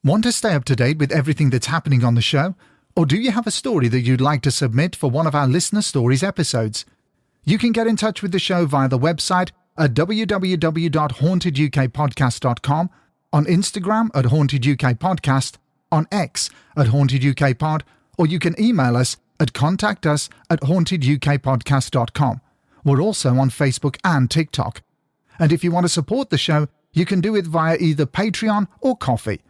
Want to stay up to date with everything that's happening on the show? Or do you have a story that you'd like to submit for one of our Listener Stories episodes? You can get in touch with the show via the website at www.hauntedukpodcast.com, on Instagram at hauntedukpodcast, on X at hauntedukpod, or you can email us at contactus@hauntedukpodcast.com. We're also on Facebook and TikTok. And if you want to support the show, you can do it via either Patreon or Ko-fi.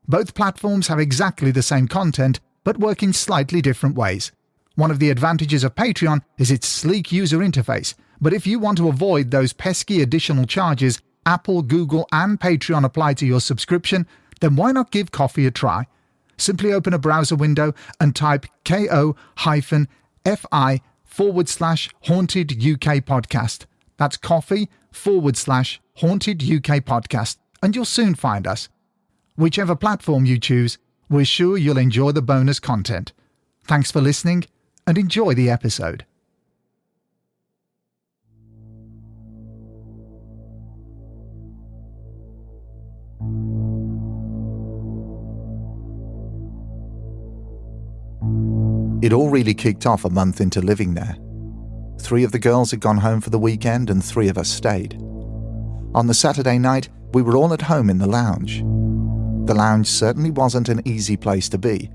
Both platforms have exactly the same content, but work in slightly different ways. One of the advantages of Patreon is its sleek user interface, but if you want to avoid those pesky additional charges Apple, Google, and Patreon apply to your subscription, then why not give Ko-fi a try? Simply open a browser window and type ko-fi/Haunted UK Podcast. That's Ko-fi/Haunted UK Podcast, and you'll soon find us. Whichever platform you choose, we're sure you'll enjoy the bonus content. Thanks for listening, and enjoy the episode. It all really kicked off a month into living there. 3 of the girls had gone home for the weekend and 3 of us stayed. On the Saturday night, we were all at home in the lounge. The lounge certainly wasn't an easy place to be.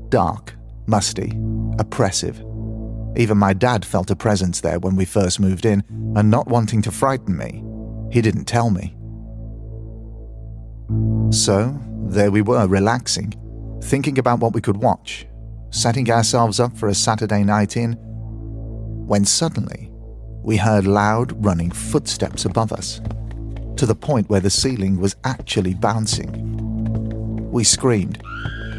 Dark, musty, oppressive. Even my dad felt a presence there when we first moved in, and not wanting to frighten me, he didn't tell me. So, there we were, relaxing, thinking about what we could watch, setting ourselves up for a Saturday night in, when suddenly we heard loud running footsteps above us, to the point where the ceiling was actually bouncing. We screamed,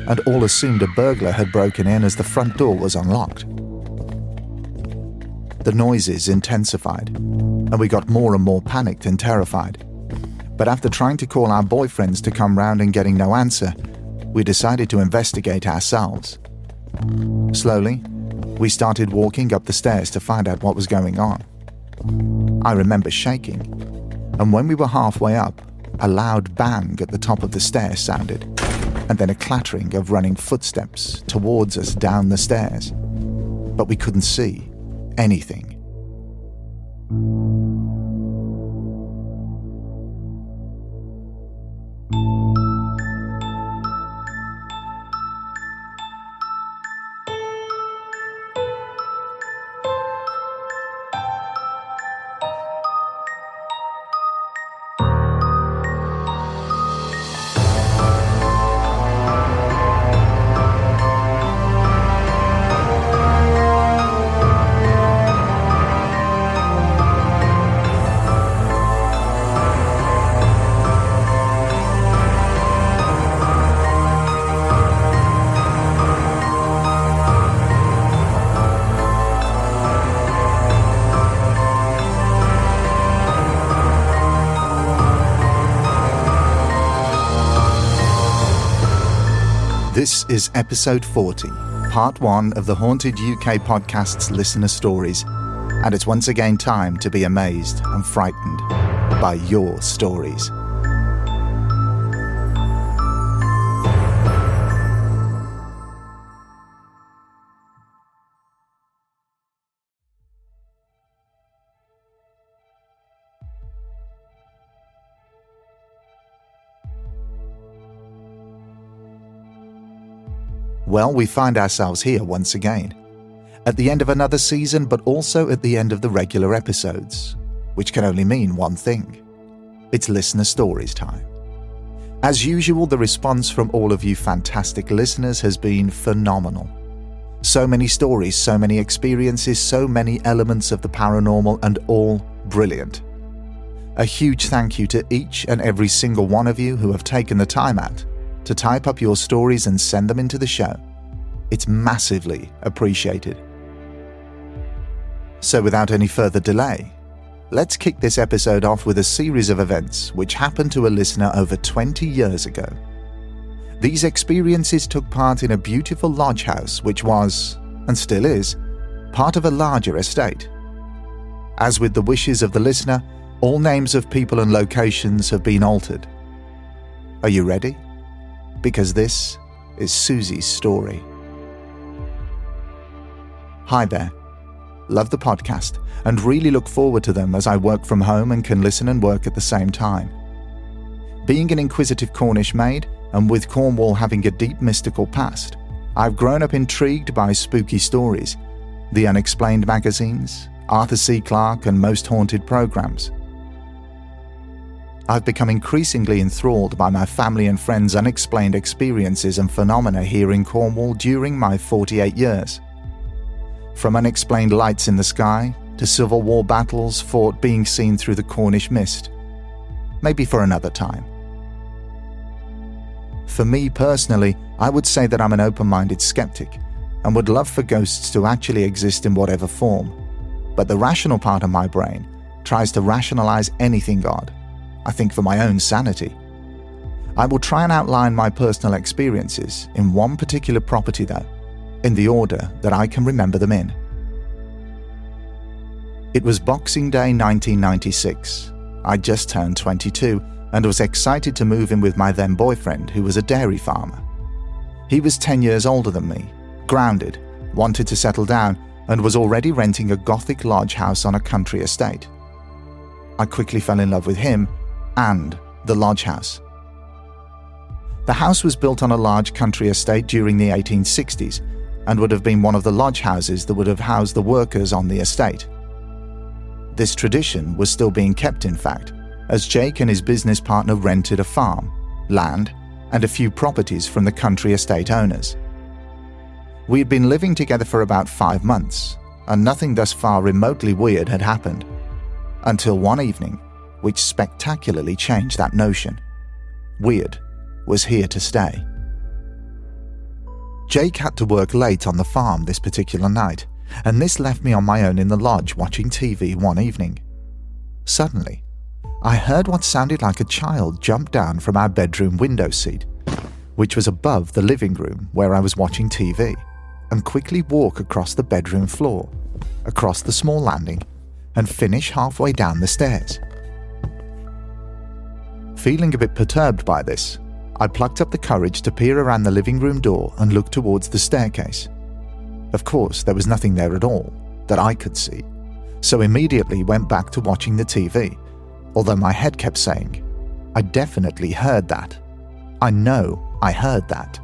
and all assumed a burglar had broken in as the front door was unlocked. The noises intensified, and we got more and more panicked and terrified. But after trying to call our boyfriends to come round and getting no answer, we decided to investigate ourselves. Slowly, we started walking up the stairs to find out what was going on. I remember shaking, and when we were halfway up, a loud bang at the top of the stairs sounded, and then a clattering of running footsteps towards us down the stairs. But we couldn't see anything. This is episode 40, part 1 of the Haunted UK podcast's Listener Stories, and it's once again time to be amazed and frightened by your stories. Well, we find ourselves here once again, at the end of another season, but also at the end of the regular episodes, which can only mean one thing. It's Listener Stories time. As usual, the response from all of you fantastic listeners has been phenomenal. So many stories, so many experiences, so many elements of the paranormal, and all brilliant. A huge thank you to each and every single one of you who have taken the time out to type up your stories and send them into the show. It's massively appreciated. So without any further delay, let's kick this episode off with a series of events which happened to a listener over 20 years ago. These experiences took part in a beautiful lodge house which was, and still is, part of a larger estate. As with the wishes of the listener, all names of people and locations have been altered. Are you ready? because this is Susie's story. Hi there. Love the podcast and really look forward to them as I work from home and can listen and work at the same time. Being an inquisitive Cornish maid, and with Cornwall having a deep mystical past, I've grown up intrigued by spooky stories, the Unexplained magazines, Arthur C. Clarke and Most Haunted programs. I've become increasingly enthralled by my family and friends' unexplained experiences and phenomena here in Cornwall during my 48 years. From unexplained lights in the sky to Civil War battles fought being seen through the Cornish mist. Maybe for another time. For me personally, I would say that I'm an open-minded skeptic and would love for ghosts to actually exist in whatever form. But the rational part of my brain tries to rationalize anything odd, I think for my own sanity. I will try and outline my personal experiences in one particular property though, in the order that I can remember them in. It was Boxing Day 1996. I just turned 22 and was excited to move in with my then boyfriend, who was a dairy farmer. He was 10 years older than me, grounded, wanted to settle down, and was already renting a Gothic lodge house on a country estate. I quickly fell in love with him and the lodge house. The house was built on a large country estate during the 1860s and would have been one of the lodge houses that would have housed the workers on the estate. This tradition was still being kept, in fact, as Jake and his business partner rented a farm, land, and a few properties from the country estate owners. We had been living together for about 5 months, and nothing thus far remotely weird had happened, until one evening, which spectacularly changed that notion. Weird was here to stay. Jake had to work late on the farm this particular night, and this left me on my own in the lodge watching TV one evening. Suddenly, I heard what sounded like a child jump down from our bedroom window seat, which was above the living room where I was watching TV, and quickly walk across the bedroom floor, across the small landing, and finish halfway down the stairs. Feeling a bit perturbed by this, I plucked up the courage to peer around the living room door and look towards the staircase. Of course, there was nothing there at all that I could see, so immediately went back to watching the TV, although my head kept saying, I definitely heard that. I know I heard that.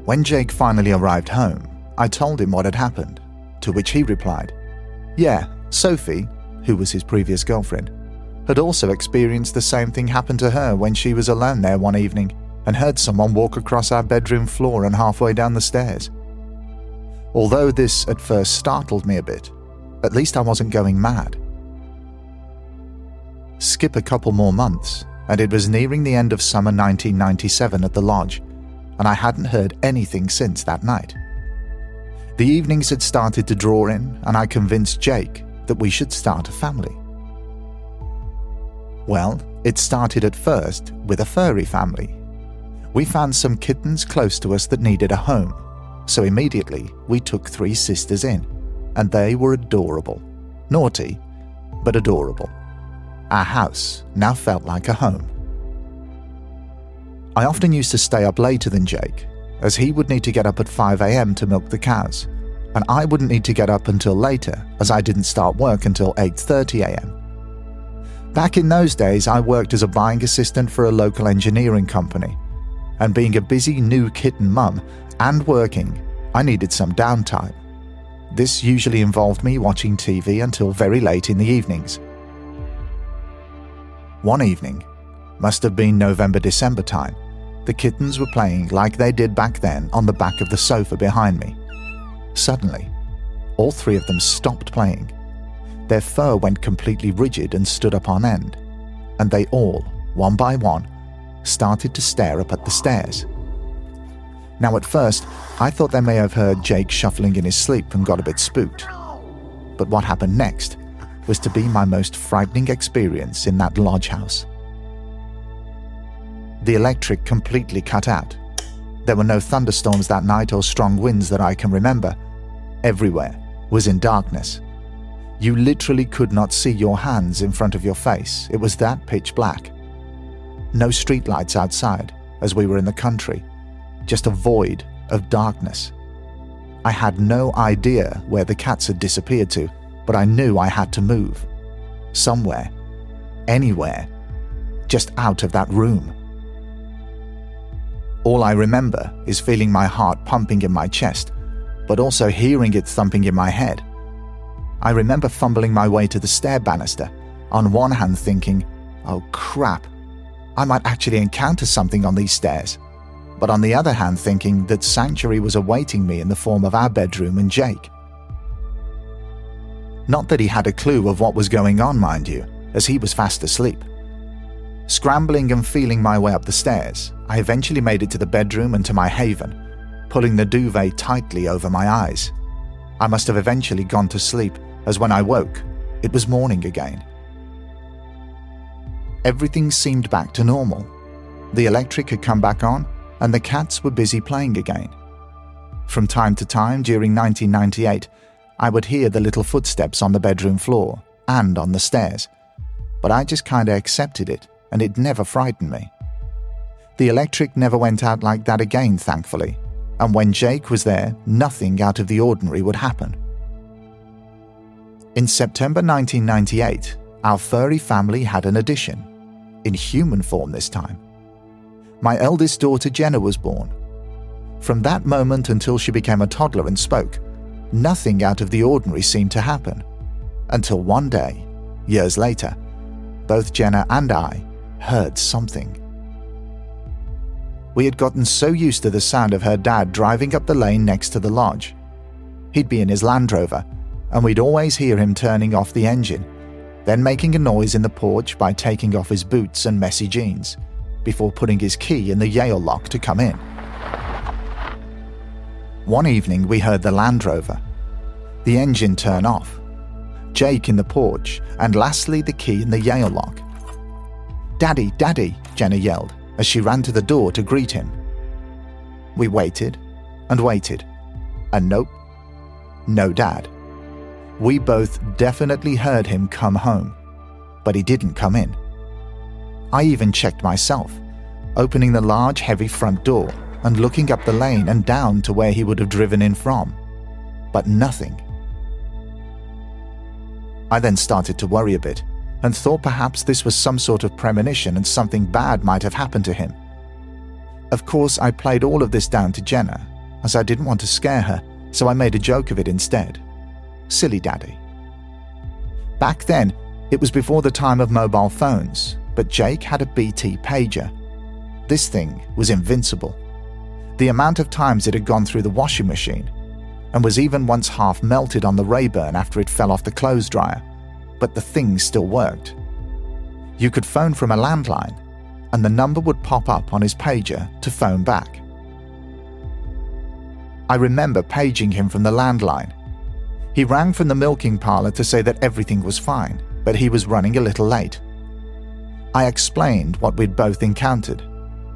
When Jake finally arrived home, I told him what had happened, to which he replied, yeah, Sophie, who was his previous girlfriend, had also experienced the same thing happen to her when she was alone there one evening and heard someone walk across our bedroom floor and halfway down the stairs. Although this at first startled me a bit, at least I wasn't going mad. Skip a couple more months, and it was nearing the end of summer 1997 at the lodge, and I hadn't heard anything since that night. The evenings had started to draw in, and I convinced Jake that we should start a family. Well, it started at first with a furry family. We found some kittens close to us that needed a home, so immediately we took 3 sisters in, and they were adorable. Naughty, but adorable. Our house now felt like a home. I often used to stay up later than Jake, as he would need to get up at 5 a.m. to milk the cows, and I wouldn't need to get up until later, as I didn't start work until 8:30 a.m. Back in those days, I worked as a buying assistant for a local engineering company, and being a busy new kitten mum and working, I needed some downtime. This usually involved me watching TV until very late in the evenings. One evening, must have been November-December time, the kittens were playing like they did back then on the back of the sofa behind me. Suddenly, all 3 of them stopped playing. Their fur went completely rigid and stood up on end, and they all, one by one, started to stare up at the stairs. Now at first, I thought they may have heard Jake shuffling in his sleep and got a bit spooked. But what happened next was to be my most frightening experience in that lodge house. The electric completely cut out. There were no thunderstorms that night or strong winds that I can remember. Everywhere was in darkness. You literally could not see your hands in front of your face. It was that pitch black. No streetlights outside, as we were in the country, just a void of darkness. I had no idea where the cats had disappeared to, but I knew I had to move. Somewhere. Anywhere. Just out of that room. All I remember is feeling my heart pumping in my chest, but also hearing it thumping in my head. I remember fumbling my way to the stair banister, on one hand thinking, oh crap, I might actually encounter something on these stairs, but on the other hand thinking that sanctuary was awaiting me in the form of our bedroom and Jake. Not that he had a clue of what was going on, mind you, as he was fast asleep. Scrambling and feeling my way up the stairs, I eventually made it to the bedroom and to my haven, pulling the duvet tightly over my eyes. I must have eventually gone to sleep, as when I woke, it was morning again. Everything seemed back to normal. The electric had come back on, and the cats were busy playing again. From time to time during 1998, I would hear the little footsteps on the bedroom floor and on the stairs, but I just kinda accepted it, and it never frightened me. The electric never went out like that again, thankfully, and when Jake was there, nothing out of the ordinary would happen. In September 1998, our furry family had an addition, in human form this time. My eldest daughter Jenna was born. From that moment until she became a toddler and spoke, nothing out of the ordinary seemed to happen, until one day, years later, both Jenna and I heard something. We had gotten so used to the sound of her dad driving up the lane next to the lodge. He'd be in his Land Rover, and we'd always hear him turning off the engine, then making a noise in the porch by taking off his boots and messy jeans, before putting his key in the Yale lock to come in. One evening we heard the Land Rover, the engine turn off, Jake in the porch, and lastly the key in the Yale lock. "Daddy, Daddy," Jenna yelled as she ran to the door to greet him. We waited and waited, and nope, no Dad. We both definitely heard him come home, but he didn't come in. I even checked myself, opening the large heavy front door and looking up the lane and down to where he would have driven in from, but nothing. I then started to worry a bit and thought perhaps this was some sort of premonition and something bad might have happened to him. Of course, I played all of this down to Jenna, as I didn't want to scare her, so I made a joke of it instead. Silly Daddy. Back then, it was before the time of mobile phones, but Jake had a BT pager. This thing was invincible. The amount of times it had gone through the washing machine, and was even once half melted on the Rayburn after it fell off the clothes dryer, but the thing still worked. You could phone from a landline, and the number would pop up on his pager to phone back. I remember paging him from the landline. He rang from the milking parlour to say that everything was fine, but he was running a little late. I explained what we'd both encountered,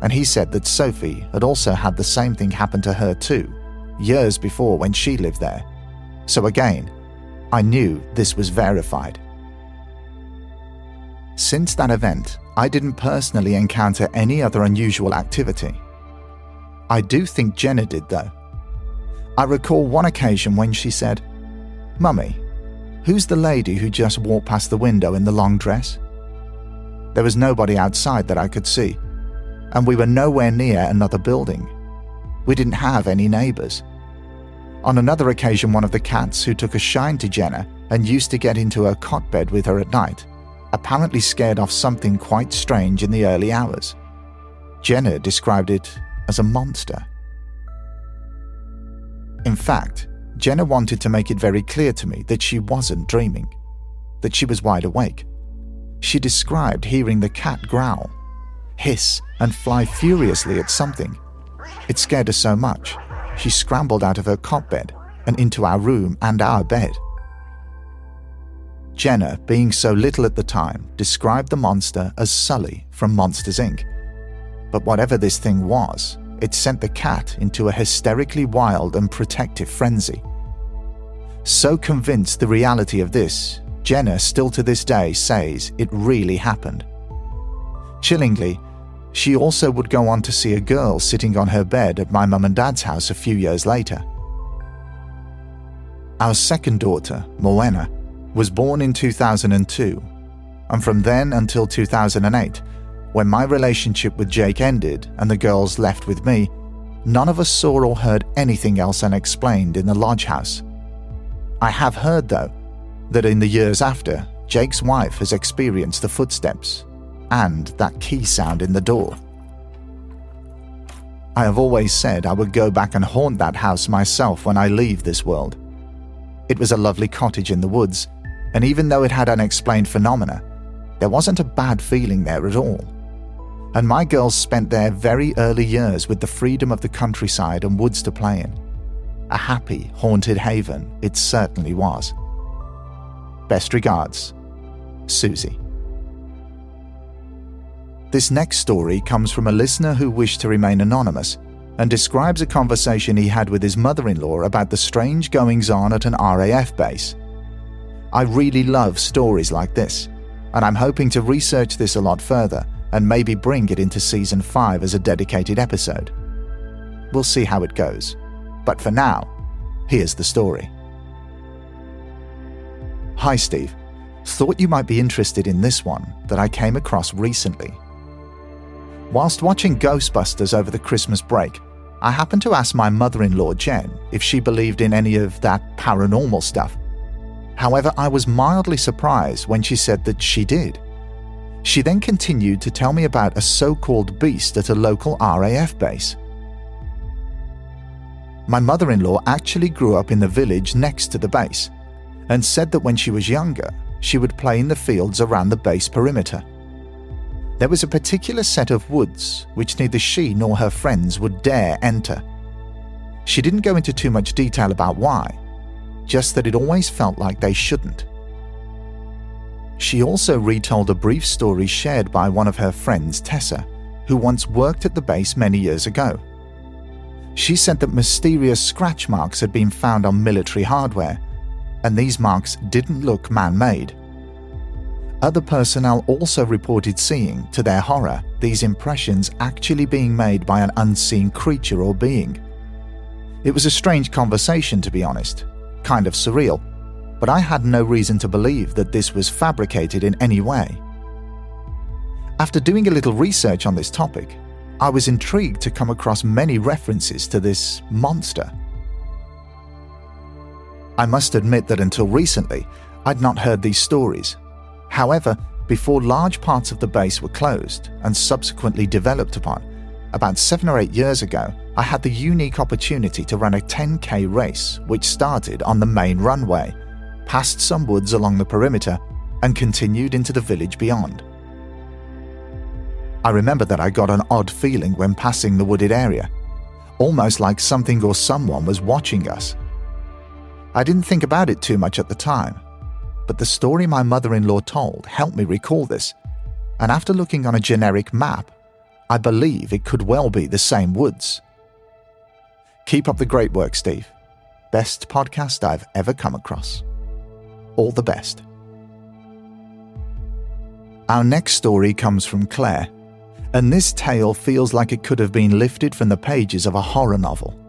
and he said that Sophie had also had the same thing happen to her too, years before when she lived there. So again, I knew this was verified. Since that event, I didn't personally encounter any other unusual activity. I do think Jenna did though. I recall one occasion when she said, "Mummy, who's the lady who just walked past the window in the long dress?" There was nobody outside that I could see, and we were nowhere near another building. We didn't have any neighbours. On another occasion, one of the cats who took a shine to Jenna and used to get into her cot bed with her at night apparently scared off something quite strange in the early hours. Jenna described it as a monster. In fact, Jenna wanted to make it very clear to me that she wasn't dreaming, that she was wide awake. She described hearing the cat growl, hiss, and fly furiously at something. It scared her so much, she scrambled out of her cot bed and into our room and our bed. Jenna, being so little at the time, described the monster as Sully from Monsters, Inc. But whatever this thing was, it sent the cat into a hysterically wild and protective frenzy. So convinced the reality of this, Jenna still to this day says it really happened. Chillingly, She also would go on to see a girl sitting on her bed at my mum and dad's house a few years later. Our second daughter, Moena, was born in 2002, and from then until 2008, when my relationship with Jake ended and the girls left with me, none of us saw or heard anything else unexplained in the lodge house. I have heard, though, that in the years after, Jake's wife has experienced the footsteps and that key sound in the door. I have always said I would go back and haunt that house myself when I leave this world. It was a lovely cottage in the woods, and even though it had unexplained phenomena, there wasn't a bad feeling there at all. And my girls spent their very early years with the freedom of the countryside and woods to play in. A happy, haunted haven it certainly was. Best regards, Susie. This next story comes from a listener who wished to remain anonymous and describes a conversation he had with his mother-in-law about the strange goings-on at an RAF base. I really love stories like this, and I'm hoping to research this a lot further and maybe bring it into Season 5 as a dedicated episode. We'll see how it goes, but for now, here's the story. Hi Steve, thought you might be interested in this one that I came across recently. Whilst watching Ghostbusters over the Christmas break, I happened to ask my mother-in-law Jen if she believed in any of that paranormal stuff. However, I was mildly surprised when she said that she did. She then continued to tell me about a so-called beast at a local RAF base. My mother-in-law actually grew up in the village next to the base and said that when she was younger, she would play in the fields around the base perimeter. There was a particular set of woods which neither she nor her friends would dare enter. She didn't go into too much detail about why, just that it always felt like they shouldn't. She also retold a brief story shared by one of her friends, Tessa, who once worked at the base many years ago. She said that mysterious scratch marks had been found on military hardware, and these marks didn't look man-made. Other personnel also reported seeing, to their horror, these impressions actually being made by an unseen creature or being. It was a strange conversation, to be honest, kind of surreal, but I had no reason to believe that this was fabricated in any way. After doing a little research on this topic, I was intrigued to come across many references to this monster. I must admit that until recently, I'd not heard these stories. However, before large parts of the base were closed and subsequently developed upon, about 7 or 8 years ago, I had the unique opportunity to run a 10K race which started on the main runway, passed some woods along the perimeter, and continued into the village beyond. I remember that I got an odd feeling when passing the wooded area, almost like something or someone was watching us. I didn't think about it too much at the time, but the story my mother-in-law told helped me recall this, and after looking on a generic map, I believe it could well be the same woods. Keep up the great work, Steve. Best podcast I've ever come across. All the best. Our next story comes from Claire, and this tale feels like it could have been lifted from the pages of a horror novel.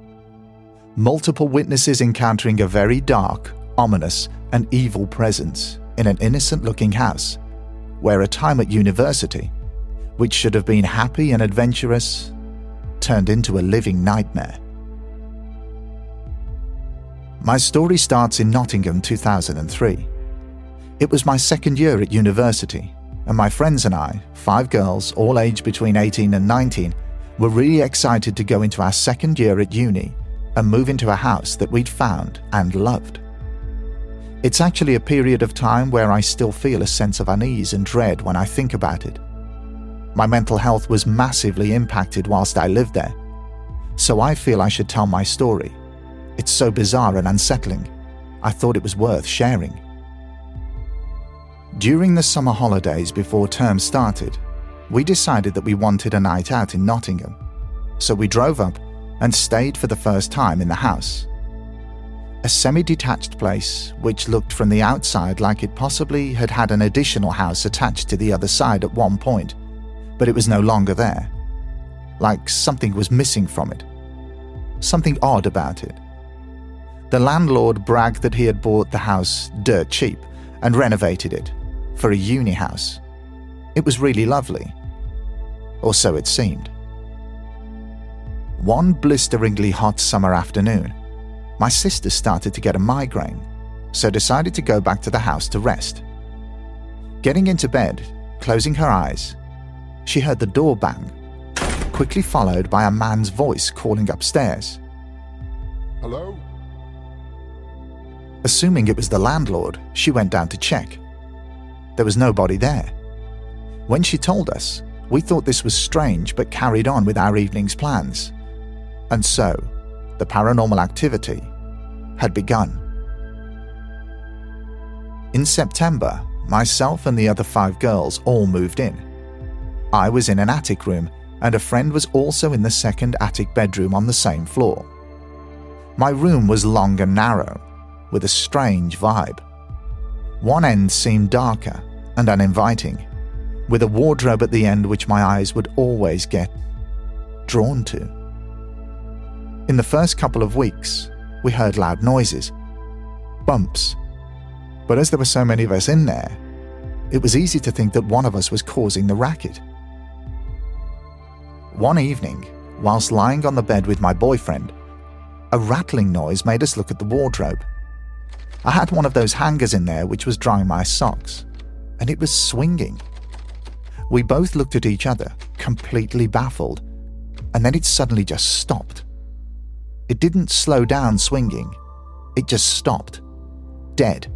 Multiple witnesses encountering a very dark, ominous, and evil presence in an innocent-looking house, where a time at university, which should have been happy and adventurous, turned into a living nightmare. My story starts in Nottingham, 2003. It was my second year at university, and my friends and I, 5 girls, all aged between 18 and 19, were really excited to go into our second year at uni and move into a house that we'd found and loved. It's actually a period of time where I still feel a sense of unease and dread when I think about it. My mental health was massively impacted whilst I lived there, so I feel I should tell my story. It's so bizarre and unsettling, I thought it was worth sharing. During the summer holidays before term started, we decided that we wanted a night out in Nottingham, so we drove up and stayed for the first time in the house. A semi-detached place which looked from the outside like it possibly had had an additional house attached to the other side at one point, but it was no longer there, like something was missing from it. Something odd about it. The landlord bragged that he had bought the house dirt cheap and renovated it for a uni house. It was really lovely. Or so it seemed. One blisteringly hot summer afternoon, my sister started to get a migraine, so decided to go back to the house to rest. Getting into bed, closing her eyes, she heard the door bang, quickly followed by a man's voice calling upstairs. Hello? Assuming it was the landlord, she went down to check. There was nobody there. When she told us, we thought this was strange but carried on with our evening's plans. And so, the paranormal activity had begun. In September, myself and the other 5 girls all moved in. I was in an attic room, and a friend was also in the second attic bedroom on the same floor. My room was long and narrow, with a strange vibe. One end seemed darker and uninviting, with a wardrobe at the end which my eyes would always get drawn to. In the first couple of weeks, we heard loud noises, bumps, but as there were so many of us in there, it was easy to think that one of us was causing the racket. One evening, whilst lying on the bed with my boyfriend, a rattling noise made us look at the wardrobe. I had one of those hangers in there which was drying my socks, and it was swinging. We both looked at each other, completely baffled, and then it suddenly just stopped. It didn't slow down swinging, it just stopped, dead.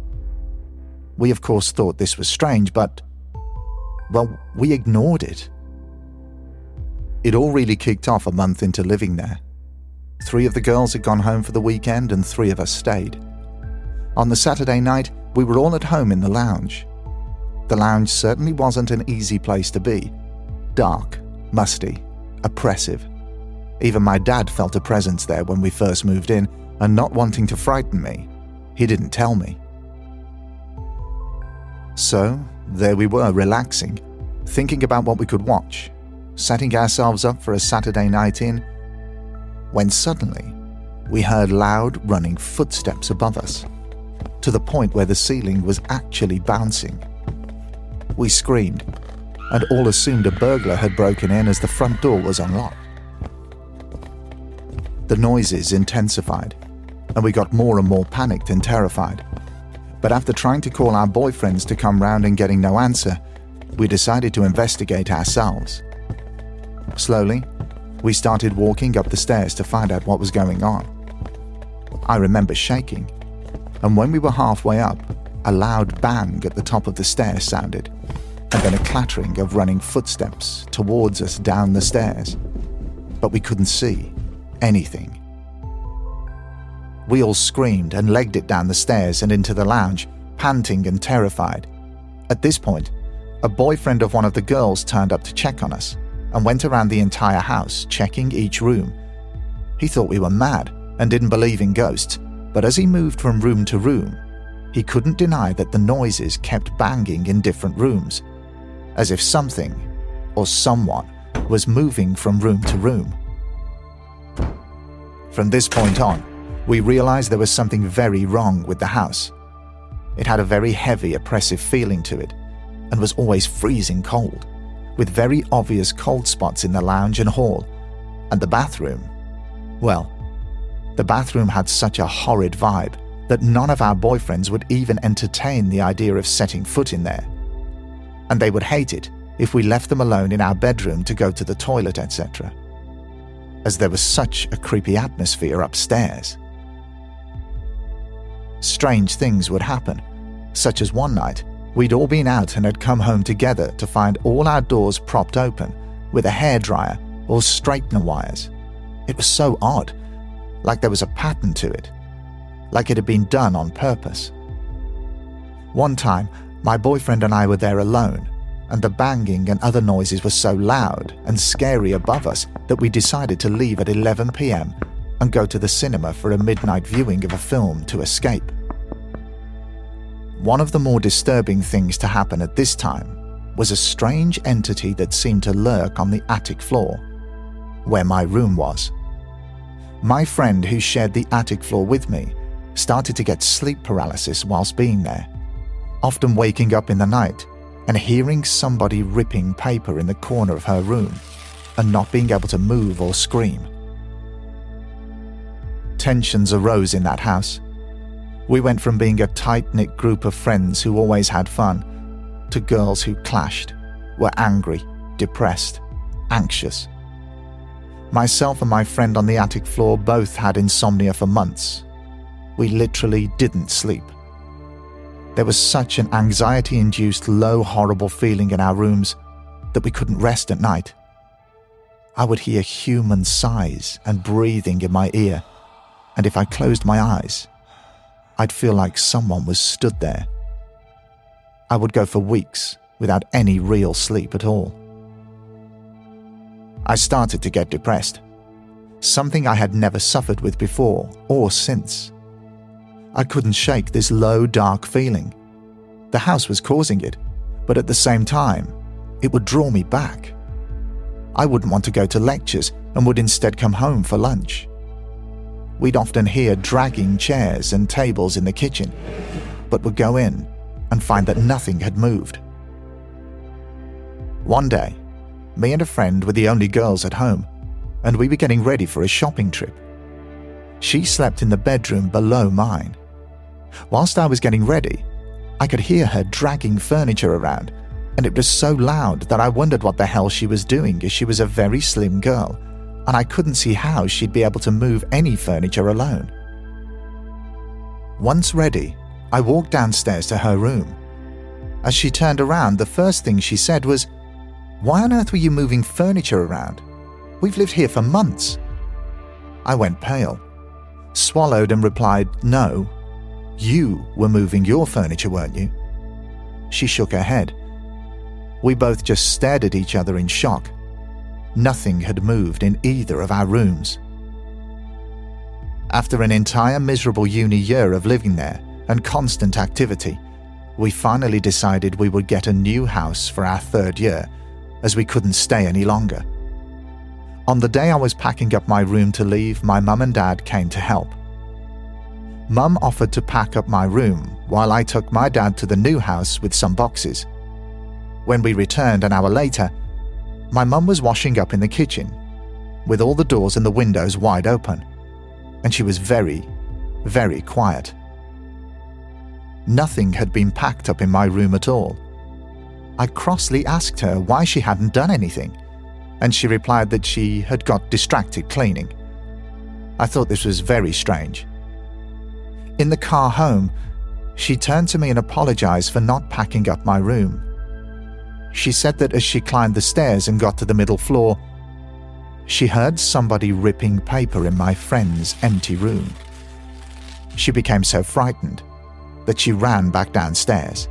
We of course thought this was strange, but, well, we ignored it. It all really kicked off a month into living there. 3 of the girls had gone home for the weekend and 3 of us stayed. On the Saturday night, we were all at home in the lounge. The lounge certainly wasn't an easy place to be. Dark, musty, oppressive. Even my dad felt a presence there when we first moved in, and not wanting to frighten me, he didn't tell me. So, there we were relaxing, thinking about what we could watch, setting ourselves up for a Saturday night in, when suddenly we heard loud running footsteps above us, to the point where the ceiling was actually bouncing. We screamed, and all assumed a burglar had broken in as the front door was unlocked. The noises intensified, and we got more and more panicked and terrified. But after trying to call our boyfriends to come round and getting no answer, we decided to investigate ourselves. Slowly, we started walking up the stairs to find out what was going on. I remember shaking, and when we were halfway up, a loud bang at the top of the stairs sounded, and then a clattering of running footsteps towards us down the stairs. But we couldn't see anything. We all screamed and legged it down the stairs and into the lounge, panting and terrified. At this point, a boyfriend of one of the girls turned up to check on us and went around the entire house checking each room. He thought we were mad and didn't believe in ghosts, but as he moved from room to room, he couldn't deny that the noises kept banging in different rooms, as if something or someone was moving from room to room. From this point on, we realized there was something very wrong with the house. It had a very heavy, oppressive feeling to it, and was always freezing cold, with very obvious cold spots in the lounge and hall, and the bathroom. Well, the bathroom had such a horrid vibe that none of our boyfriends would even entertain the idea of setting foot in there. And they would hate it if we left them alone in our bedroom to go to the toilet, etc., as there was such a creepy atmosphere upstairs. Strange things would happen, such as one night, we'd all been out and had come home together to find all our doors propped open with a hairdryer or straightener wires. It was so odd, like there was a pattern to it, like it had been done on purpose. One time, my boyfriend and I were there alone, and the banging and other noises were so loud and scary above us that we decided to leave at 11 p.m. and go to the cinema for a midnight viewing of a film to escape. One of the more disturbing things to happen at this time was a strange entity that seemed to lurk on the attic floor. where my room was. My friend who shared the attic floor with me started to get sleep paralysis whilst being there, often waking up in the night and hearing somebody ripping paper in the corner of her room and not being able to move or scream. Tensions arose in that house. We went from being a tight-knit group of friends who always had fun to girls who clashed, were angry, depressed, anxious. Myself and my friend on the attic floor both had insomnia for months. We literally didn't sleep. There was such an anxiety-induced low, horrible feeling in our rooms that we couldn't rest at night. I would hear human sighs and breathing in my ear, and if I closed my eyes, I'd feel like someone was stood there. I would go for weeks without any real sleep at all. I started to get depressed, something I had never suffered with before or since. I couldn't shake this low, dark feeling. The house was causing it, but at the same time, it would draw me back. I wouldn't want to go to lectures and would instead come home for lunch. We'd often hear dragging chairs and tables in the kitchen, but would go in and find that nothing had moved. One day, me and a friend were the only girls at home, and we were getting ready for a shopping trip. She slept in the bedroom below mine. Whilst I was getting ready, I could hear her dragging furniture around, and it was so loud that I wondered what the hell she was doing, as she was a very slim girl, and I couldn't see how she'd be able to move any furniture alone. Once ready, I walked downstairs to her room. As she turned around, the first thing she said was, "Why on earth were you moving furniture around? We've lived here for months." I went pale, swallowed and replied, "No, you were moving your furniture, weren't you?" She shook her head. We both just stared at each other in shock. Nothing had moved in either of our rooms. After an entire miserable uni year of living there and constant activity, we finally decided we would get a new house for our third year, as we couldn't stay any longer. On the day I was packing up my room to leave, my mum and dad came to help. Mum offered to pack up my room while I took my dad to the new house with some boxes. When we returned an hour later, my mum was washing up in the kitchen, with all the doors and the windows wide open, and she was very, very quiet. Nothing had been packed up in my room at all. I crossly asked her why she hadn't done anything, and she replied that she had got distracted cleaning. I thought this was very strange. In the car home, she turned to me and apologized for not packing up my room. She said that as she climbed the stairs and got to the middle floor, she heard somebody ripping paper in my friend's empty room. She became so frightened that she ran back downstairs.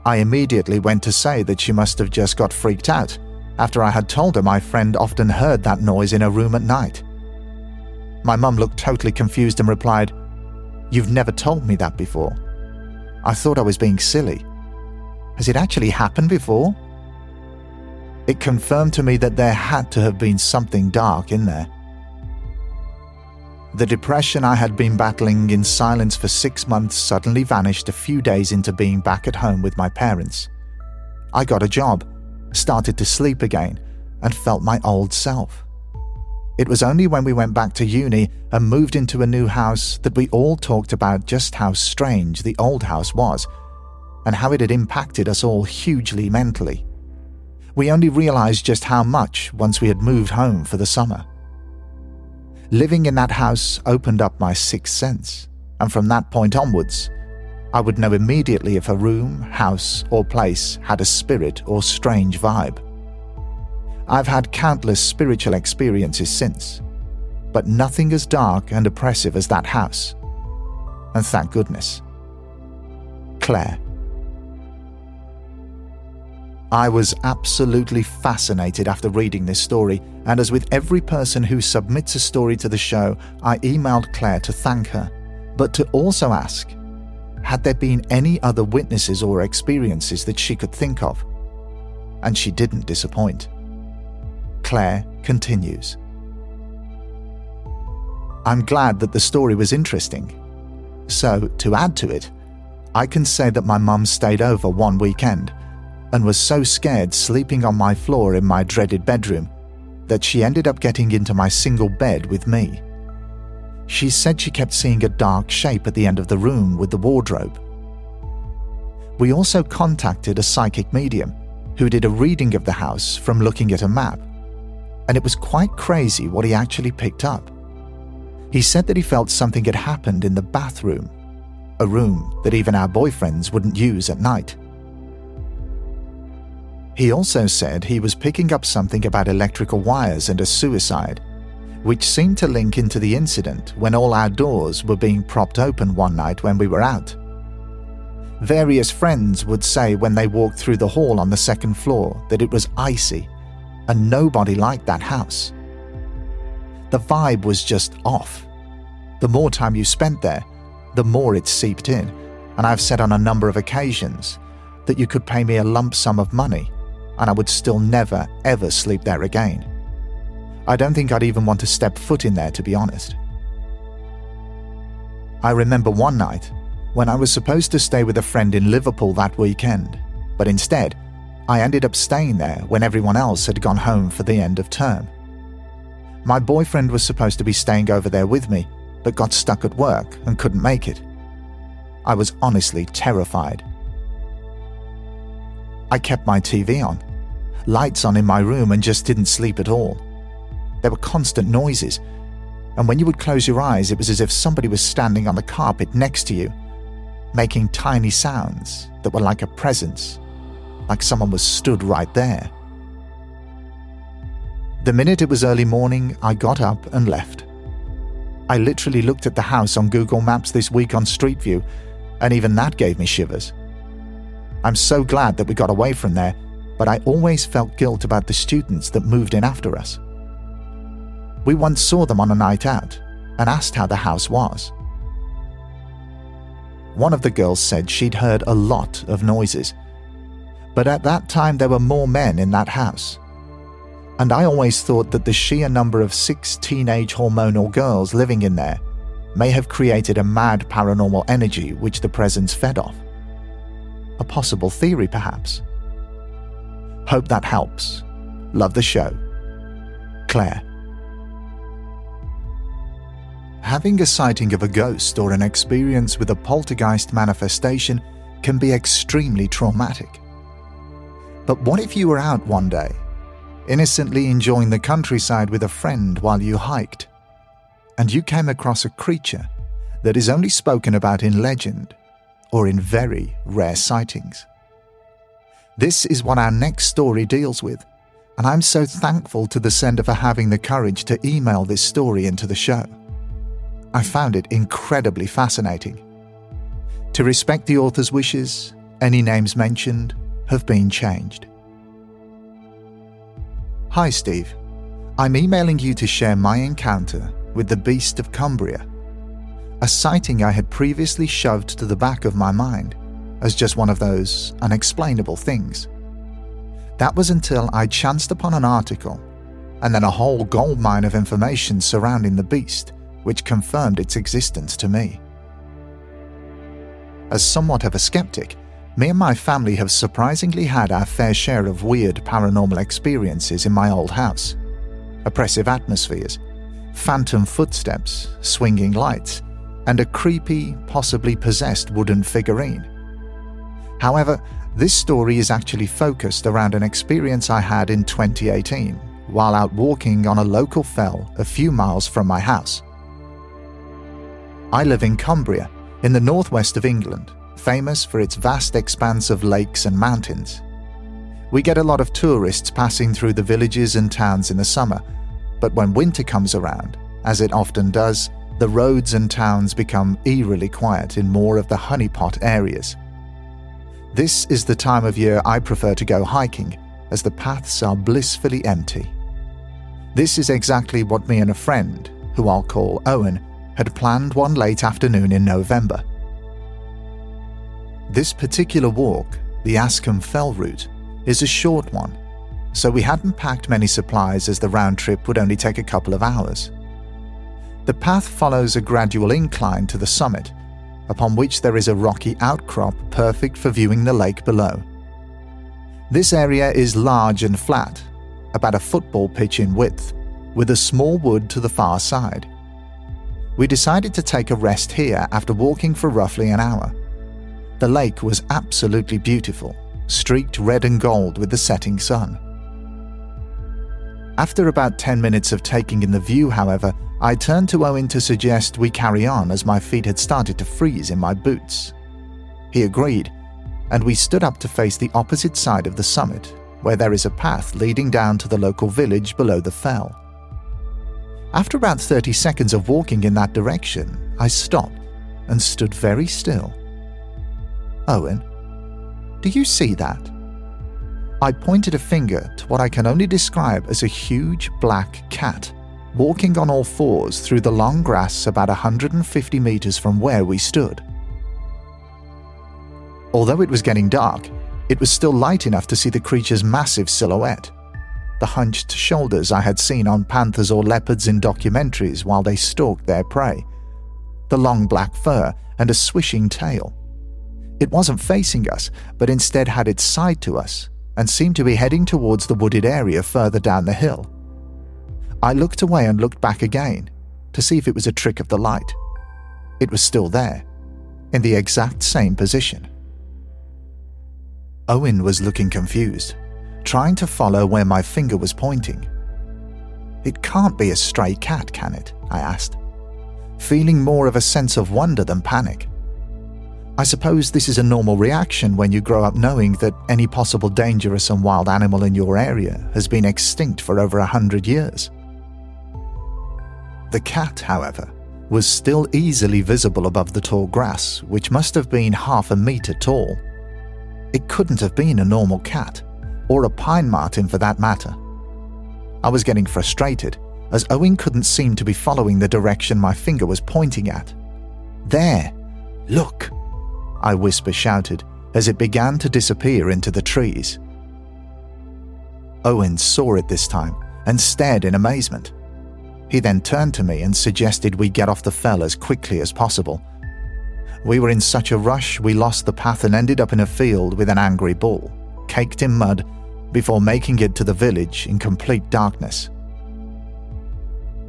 I immediately went to say that she must have just got freaked out after I had told her my friend often heard that noise in her room at night. My mum looked totally confused and replied, "You've never told me that before. I thought I was being silly. Has it actually happened before?" It confirmed to me that there had to have been something dark in there. The depression I had been battling in silence for 6 months suddenly vanished a few days into being back at home with my parents. I got a job, started to sleep again, and felt my old self. It was only when we went back to uni and moved into a new house that we all talked about just how strange the old house was, and how it had impacted us all hugely mentally. We only realized just how much once we had moved home for the summer. Living in that house opened up my sixth sense, and from that point onwards, I would know immediately if a room, house, or place had a spirit or strange vibe. I've had countless spiritual experiences since, but nothing as dark and oppressive as that house. And thank goodness. Claire. I was absolutely fascinated after reading this story, and as with every person who submits a story to the show, I emailed Claire to thank her, but to also ask, had there been any other witnesses or experiences that she could think of? And she didn't disappoint. Claire continues. I'm glad that the story was interesting. So, to add to it, I can say that my mum stayed over one weekend and was so scared sleeping on my floor in my dreaded bedroom that she ended up getting into my single bed with me. She said she kept seeing a dark shape at the end of the room with the wardrobe. We also contacted a psychic medium who did a reading of the house from looking at a map, and it was quite crazy what he actually picked up. He said that he felt something had happened in the bathroom, a room that even our boyfriends wouldn't use at night. He also said he was picking up something about electrical wires and a suicide, which seemed to link into the incident when all our doors were being propped open one night when we were out. Various friends would say when they walked through the hall on the second floor that it was icy, and nobody liked that house. The vibe was just off. The more time you spent there, the more it seeped in, and I've said on a number of occasions that you could pay me a lump sum of money and I would still never ever sleep there again. I don't think I'd even want to step foot in there, to be honest. I remember one night when I was supposed to stay with a friend in Liverpool that weekend, but instead I ended up staying there when everyone else had gone home for the end of term. My boyfriend was supposed to be staying over there with me, but got stuck at work and couldn't make it. I was honestly terrified. I kept my TV on, lights on in my room, and just didn't sleep at all. There were constant noises, and when you would close your eyes, it was as if somebody was standing on the carpet next to you, making tiny sounds that were like a presence, like someone was stood right there. The minute it was early morning, I got up and left. I literally looked at the house on Google Maps this week on Street View, and even that gave me shivers. I'm so glad that we got away from there, but I always felt guilt about the students that moved in after us. We once saw them on a night out and asked how the house was. One of the girls said she'd heard a lot of noises, but at that time there were more men in that house. And I always thought that the sheer number of 6 teenage hormonal girls living in there may have created a mad paranormal energy which the presence fed off. A possible theory, perhaps. Hope that helps. Love the show. Claire. Having a sighting of a ghost or an experience with a poltergeist manifestation can be extremely traumatic. But what if you were out one day, innocently enjoying the countryside with a friend while you hiked, and you came across a creature that is only spoken about in legend or in very rare sightings? This is what our next story deals with, and I'm so thankful to the sender for having the courage to email this story into the show. I found it incredibly fascinating. To respect the author's wishes, any names mentioned have been changed. Hi Steve, I'm emailing you to share my encounter with the beast of Cumbria, a sighting I had previously shoved to the back of my mind as just one of those unexplainable things. That was until I chanced upon an article and then a whole goldmine of information surrounding the beast, which confirmed its existence to me. As somewhat of a skeptic, me and my family have surprisingly had our fair share of weird paranormal experiences in my old house. Oppressive atmospheres, phantom footsteps, swinging lights, and a creepy, possibly possessed wooden figurine. However, this story is actually focused around an experience I had in 2018 while out walking on a local fell a few miles from my house. I live in Cumbria, in the northwest of England, famous for its vast expanse of lakes and mountains. We get a lot of tourists passing through the villages and towns in the summer, but when winter comes around, as it often does, the roads and towns become eerily quiet in more of the honeypot areas. This is the time of year I prefer to go hiking, as the paths are blissfully empty. This is exactly what me and a friend, who I'll call Owen, had planned one late afternoon in November. This particular walk, the Askham Fell route, is a short one, so we hadn't packed many supplies as the round trip would only take a couple of hours. The path follows a gradual incline to the summit, upon which there is a rocky outcrop perfect for viewing the lake below. This area is large and flat, about a football pitch in width, with a small wood to the far side. We decided to take a rest here after walking for roughly an hour. The lake was absolutely beautiful, streaked red and gold with the setting sun. After about 10 minutes of taking in the view, however, I turned to Owen to suggest we carry on as my feet had started to freeze in my boots. He agreed, and we stood up to face the opposite side of the summit, where there is a path leading down to the local village below the fell. After about 30 seconds of walking in that direction, I stopped and stood very still. Owen, do you see that? I pointed a finger to what I can only describe as a huge black cat walking on all fours through the long grass about 150 meters from where we stood. Although it was getting dark, it was still light enough to see the creature's massive silhouette, the hunched shoulders I had seen on panthers or leopards in documentaries while they stalked their prey, the long black fur and a swishing tail. It wasn't facing us, but instead had its side to us and seemed to be heading towards the wooded area further down the hill. I looked away and looked back again to see if it was a trick of the light. It was still there, in the exact same position. Owen was looking confused, trying to follow where my finger was pointing. It can't be a stray cat, can it? I asked, feeling more of a sense of wonder than panic. I suppose this is a normal reaction when you grow up knowing that any possible dangerous and wild animal in your area has been extinct for over 100 years. The cat, however, was still easily visible above the tall grass, which must have been half a meter tall. It couldn't have been a normal cat, or a pine marten for that matter. I was getting frustrated, as Owen couldn't seem to be following the direction my finger was pointing at. There! Look! I whisper shouted as it began to disappear into the trees. Owen saw it this time and stared in amazement. He then turned to me and suggested we get off the fell as quickly as possible. We were in such a rush we lost the path and ended up in a field with an angry bull, caked in mud, before making it to the village in complete darkness.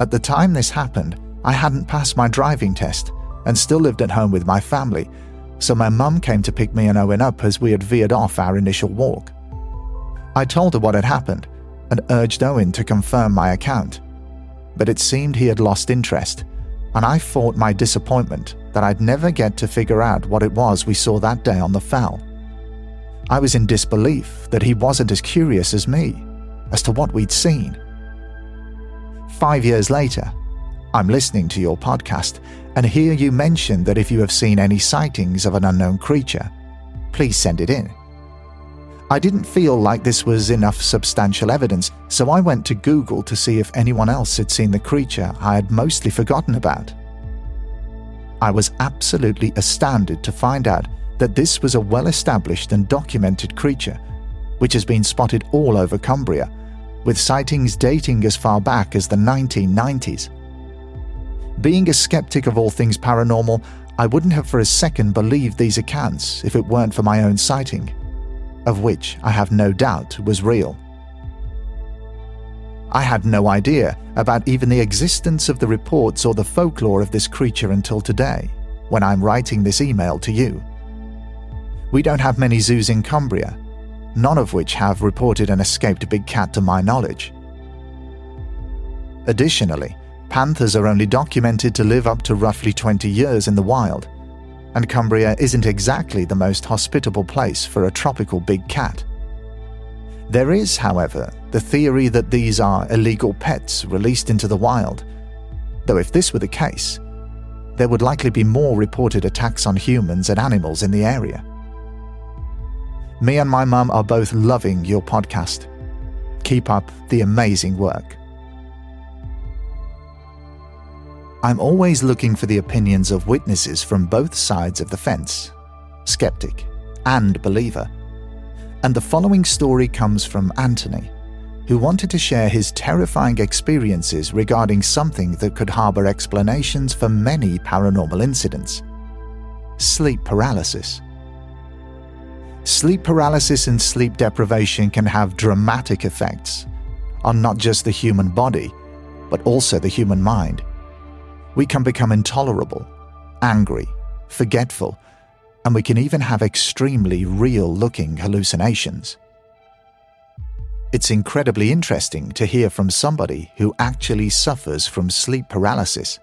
At the time this happened, I hadn't passed my driving test and still lived at home with my family, so my mum came to pick me and Owen up as we had veered off our initial walk. I told her what had happened and urged Owen to confirm my account, but it seemed he had lost interest, and I fought my disappointment that I'd never get to figure out what it was we saw that day on the fell. I was in disbelief that he wasn't as curious as me as to what we'd seen. 5 years later, I'm listening to your podcast and hear you mention that if you have seen any sightings of an unknown creature, please send it in. I didn't feel like this was enough substantial evidence, so I went to Google to see if anyone else had seen the creature I had mostly forgotten about. I was absolutely astounded to find out that this was a well-established and documented creature, which has been spotted all over Cumbria, with sightings dating as far back as the 1990s. Being a skeptic of all things paranormal, I wouldn't have for a second believed these accounts if it weren't for my own sighting, of which I have no doubt was real. I had no idea about even the existence of the reports or the folklore of this creature until today, when I'm writing this email to you. We don't have many zoos in Cumbria, none of which have reported an escaped big cat to my knowledge. Additionally, panthers are only documented to live up to roughly 20 years in the wild, and Cumbria isn't exactly the most hospitable place for a tropical big cat. There is, however, the theory that these are illegal pets released into the wild, though if this were the case, there would likely be more reported attacks on humans and animals in the area. Me and my mum are both loving your podcast. Keep up the amazing work. I'm always looking for the opinions of witnesses from both sides of the fence, skeptic and believer. And the following story comes from Anthony, who wanted to share his terrifying experiences regarding something that could harbour explanations for many paranormal incidents: sleep paralysis. Sleep paralysis and sleep deprivation can have dramatic effects on not just the human body, but also the human mind. We can become intolerable, angry, forgetful, and we can even have extremely real-looking hallucinations. It's incredibly interesting to hear from somebody who actually suffers from sleep paralysis.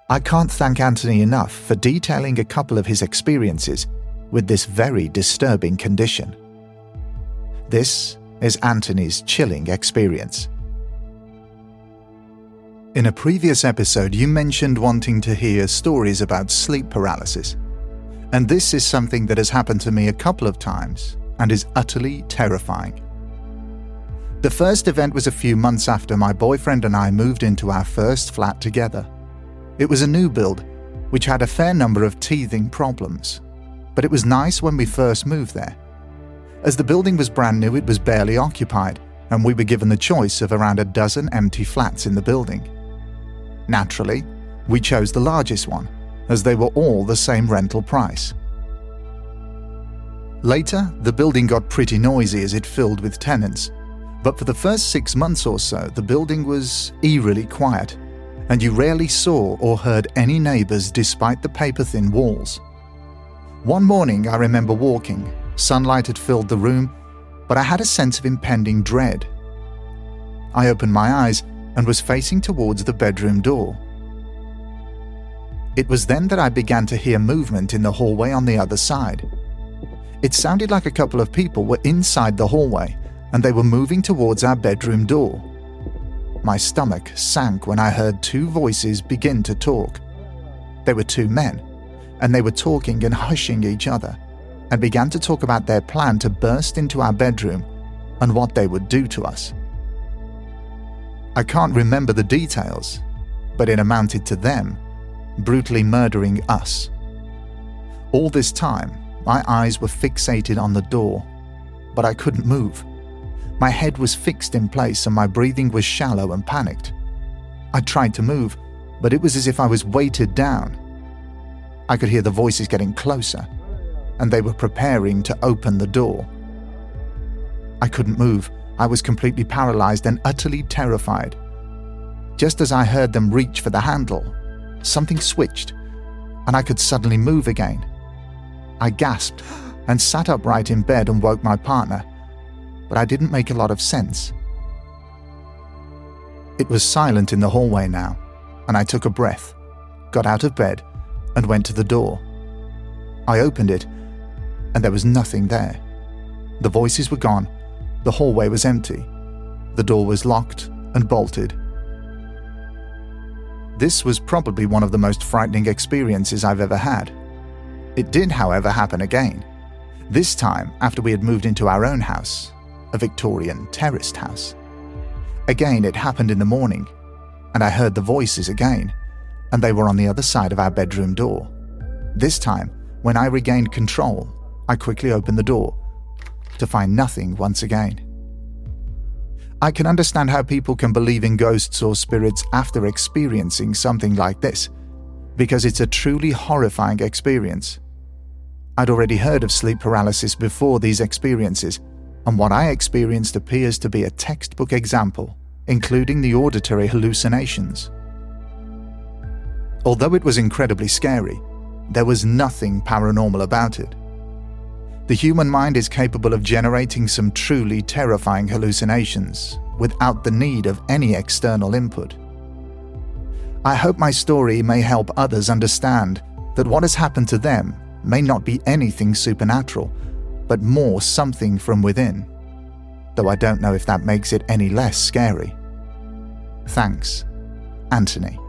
I can't thank Anthony enough for detailing a couple of his experiences with this very disturbing condition. This is Anthony's chilling experience. In a previous episode, you mentioned wanting to hear stories about sleep paralysis, and this is something that has happened to me a couple of times and is utterly terrifying. The first event was a few months after my boyfriend and I moved into our first flat together. It was a new build, which had a fair number of teething problems, but it was nice when we first moved there. As the building was brand new, it was barely occupied, and we were given the choice of around a dozen empty flats in the building. Naturally, we chose the largest one, as they were all the same rental price. Later, the building got pretty noisy as it filled with tenants, but for the first 6 months or so, the building was eerily quiet, and you rarely saw or heard any neighbours despite the paper-thin walls. One morning, I remember walking. Sunlight had filled the room, but I had a sense of impending dread. I opened my eyes and was facing towards the bedroom door. It was then that I began to hear movement in the hallway on the other side. It sounded like a couple of people were inside the hallway, and they were moving towards our bedroom door. My stomach sank when I heard two voices begin to talk. They were two men, and they were talking and hushing each other, and began to talk about their plan to burst into our bedroom and what they would do to us. I can't remember the details, but it amounted to them brutally murdering us. All this time, my eyes were fixated on the door, but I couldn't move. My head was fixed in place and my breathing was shallow and panicked. I tried to move, but it was as if I was weighted down. I could hear the voices getting closer, and they were preparing to open the door. I couldn't move. I was completely paralyzed and utterly terrified. Just as I heard them reach for the handle, something switched, and I could suddenly move again. I gasped and sat upright in bed and woke my partner, but I didn't make a lot of sense. It was silent in the hallway now, and I took a breath, got out of bed, and went to the door. I opened it, and there was nothing there. The voices were gone, the hallway was empty, the door was locked and bolted. This was probably one of the most frightening experiences I've ever had. It did, however, happen again, this time after we had moved into our own house, a Victorian terraced house. Again, it happened in the morning, and I heard the voices again, and they were on the other side of our bedroom door. This time, when I regained control, I quickly opened the door, to find nothing once again. I can understand how people can believe in ghosts or spirits after experiencing something like this, because it's a truly horrifying experience. I'd already heard of sleep paralysis before these experiences, and what I experienced appears to be a textbook example, including the auditory hallucinations. Although it was incredibly scary, there was nothing paranormal about it. The human mind is capable of generating some truly terrifying hallucinations without the need of any external input. I hope my story may help others understand that what has happened to them may not be anything supernatural, but more something from within, though I don't know if that makes it any less scary. Thanks, Anthony.